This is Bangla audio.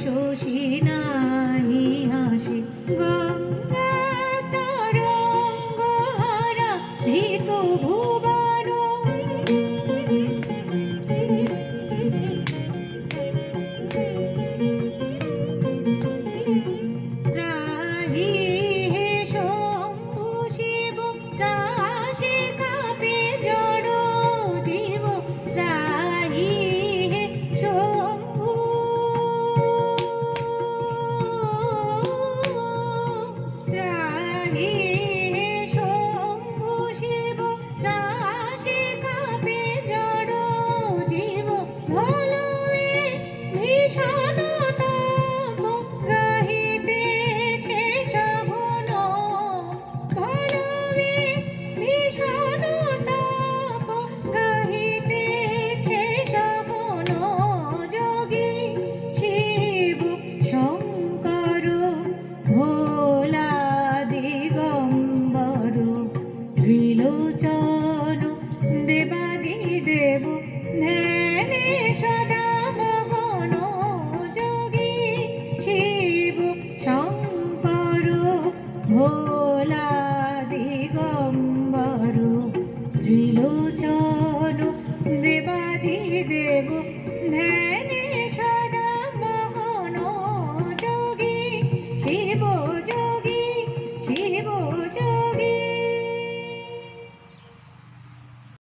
শশী নাহি হাসে গঙ্গা তরঙ্গ হারা ভীত ভুবন ত্রাহি হে শম্ভু শিব ত্রাসে কাঁপে জড় জীব ত্রাহি হে শম্ভু ত্রাহি হে শম্ভু শিব ত্রাসে কাঁপে জড় জীব ধলয়ে ভীষণ তাপ গাহিতেছে সঘন ধলয়ে ভীষণ তাপ গাহিতেছে সঘন যোগী শিব শঙ্কর ভোলা দিগম্বর ত্রিলোচন দেবাদিদেব ধ্যানে সদা মগন যোগী শিব শঙ্কর ভোলা দিগম্বর ত্রিলোচন দেবাদিদেব ধ্যানে সদা মগন যোগী শিব যোগী শিব